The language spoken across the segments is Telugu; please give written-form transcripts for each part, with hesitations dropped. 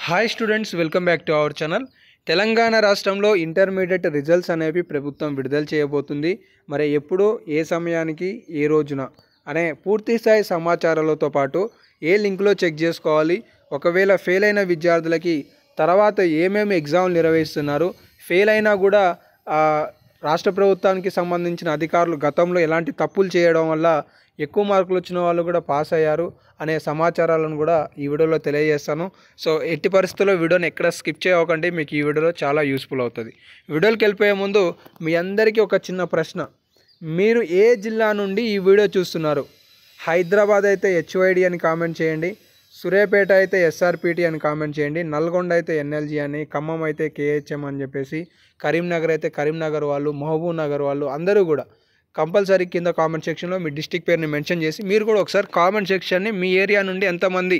Hi students, welcome back to our channel. Telangana రాష్ట్రంలో ఇంటర్మీడియట్ రిజల్ట్స్ అనేవి ప్రభుత్వం విడుదల చేయబోతుంది. మరి ఎప్పుడు, ఏ సమయానికి, ఏ రోజున అనే పూర్తి స్థాయి సమాచారాలతో పాటు ఏ లింక్లో చెక్ చేసుకోవాలి, ఒకవేళ ఫెయిల్ అయిన విద్యార్థులకి తర్వాత ఏమేమి ఎగ్జామ్లు నిర్వహిస్తున్నారు, ఫెయిల్ అయినా కూడా రాష్ట్ర ప్రభుత్వానికి సంబంధించిన అధికారులు గతంలో ఎలాంటి తప్పులు చేయడం వల్ల ఎక్కువ మార్కులు వచ్చిన వాళ్ళు కూడా పాస్ అయ్యారు అనే సమాచారాలను కూడా ఈ వీడియోలో తెలియజేస్తాను. సో ఎట్టి పరిస్థితుల్లో వీడియోని ఎక్కడ స్కిప్ చేయకండి, మీకు ఈ వీడియోలో చాలా యూస్ఫుల్ అవుతుంది. వీడియోకి వెళ్ళిపోయే ముందు మీ అందరికీ ఒక చిన్న ప్రశ్న. మీరు ఏ జిల్లా నుండి ఈ వీడియో చూస్తున్నారు? హైదరాబాద్ అయితే హెచ్వైడి అని కామెంట్ చేయండి, సూర్యాపేట అయితే ఎస్ఆర్పిటి అని కామెంట్ చేయండి, నల్గొండ అయితే ఎన్ఎల్జీ అని, ఖమ్మం అయితే కేహెచ్ఎం అని చెప్పేసి, కరీంనగర్ అయితే కరీంనగర్ వాళ్ళు, మహబూబ్ నగర్ వాళ్ళు అందరూ కూడా కంపల్సరీ కింద కామెంట్ సెక్షన్లో మీ డిస్టిక్ పేరుని మెన్షన్ చేసి మీరు కూడా ఒకసారి కామెంట్ సెక్షన్ని మీ ఏరియా నుండి ఎంతమంది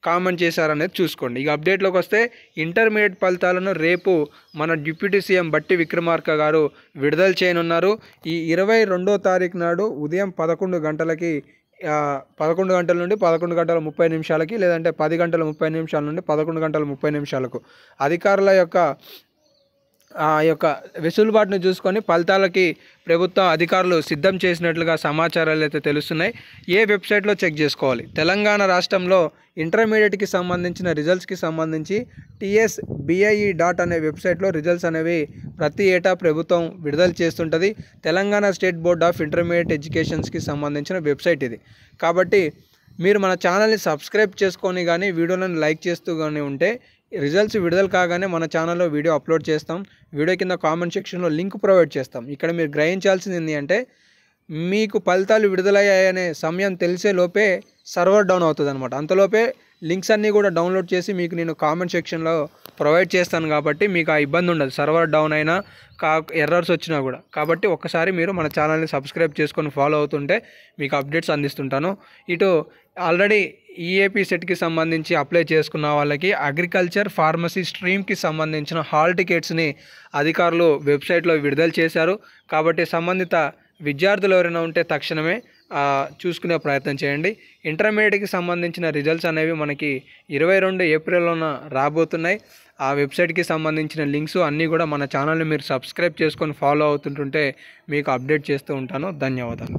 కామెంట్ చేశారనేది చూసుకోండి. ఇక అప్డేట్లోకి వస్తే, ఇంటర్మీడియట్ ఫలితాలను రేపు మన డిప్యూటీ సీఎం బట్టి విక్రమార్క గారు విడుదల చేయనున్నారు. ఈ 22వ తారీఖు నాడు ఉదయం 11 గంటలకి 11 గంటల నుండి 11 గంటల 30 నిమిషాలకి, లేదంటే 10 గంటల 30 నిమిషాల నుండి 11 గంటల 30 నిమిషాలకు అధికారుల యొక్క వెసులుబాటును చూసుకొని ఫలితాలకి ప్రభుత్వ అధికారులు సిద్ధం చేసినట్లుగా సమాచారాలు అయితే తెలుస్తున్నాయి. ఏ వెబ్సైట్లో చెక్ చేసుకోవాలి? తెలంగాణ రాష్ట్రంలో ఇంటర్మీడియట్కి సంబంధించిన రిజల్ట్స్కి సంబంధించి TSBIE అనే వెబ్సైట్లో రిజల్ట్స్ అనేవి ప్రతి ఏటా ప్రభుత్వం విడుదల చేస్తుంటుంది. Telangana state board of intermediate ఎడ్యుకేషన్స్కి సంబంధించిన వెబ్సైట్ ఇది. కాబట్టి మీరు మన ఛానల్ని సబ్స్క్రైబ్ చేసుకొని కానీ, వీడియోలను లైక్ చేస్తూ కానీ ఉంటే రిజల్ట్స్ విడుదల కాగానే మన ఛానల్లో వీడియో అప్లోడ్ చేస్తాం. వీడియో కింద కామెంట్ సెక్షన్లో లింక్ ప్రొవైడ్ చేస్తాం. ఇక్కడ మీరు గ్రహించాల్సింది అంటే, మీకు ఫలితాలు విడుదలయ్యాయనే సమయం తెలిసే లోపే సర్వర్ డౌన్ అవుతుంది అనమాట. అంతలోపే లింక్స్ అన్నీ కూడా డౌన్లోడ్ చేసి మీకు నేను కామెంట్ సెక్షన్లో ప్రొవైడ్ చేస్తాను. కాబట్టి మీకు ఆ ఇబ్బంది ఉండదు, సర్వర్ డౌన్ అయినా ఎర్రర్స్ వచ్చినా కూడా. కాబట్టి ఒక్కసారి మీరు మన ఛానల్ని సబ్స్క్రైబ్ చేసుకొని ఫాలో అవుతుంటే మీకు అప్డేట్స్ అందిస్తుంటాను. ఇటు ఆల్రెడీ ఈఏపీ సెట్కి సంబంధించి అప్లై చేసుకున్న వాళ్ళకి అగ్రికల్చర్, ఫార్మసీ స్ట్రీమ్కి సంబంధించిన హాల్ టికెట్స్ని అధికారులు వెబ్సైట్లో విడుదల చేశారు. కాబట్టి సంబంధిత విద్యార్థులు ఎవరైనా ఉంటే తక్షణమే చూసుకునే ప్రయత్నం చేయండి. ఇంటర్మీడియట్కి సంబంధించిన రిజల్ట్స్ అనేవి మనకి 22 ఏప్రిల్లోన రాబోతున్నాయి. ఆ వెబ్సైట్కి సంబంధించిన లింక్స్ అన్నీ కూడా మన ఛానల్ని మీరు సబ్స్క్రైబ్ చేసుకొని ఫాలో అవుతుంటుంటే మీకు అప్డేట్ చేస్తూ ఉంటాను. ధన్యవాదాలు.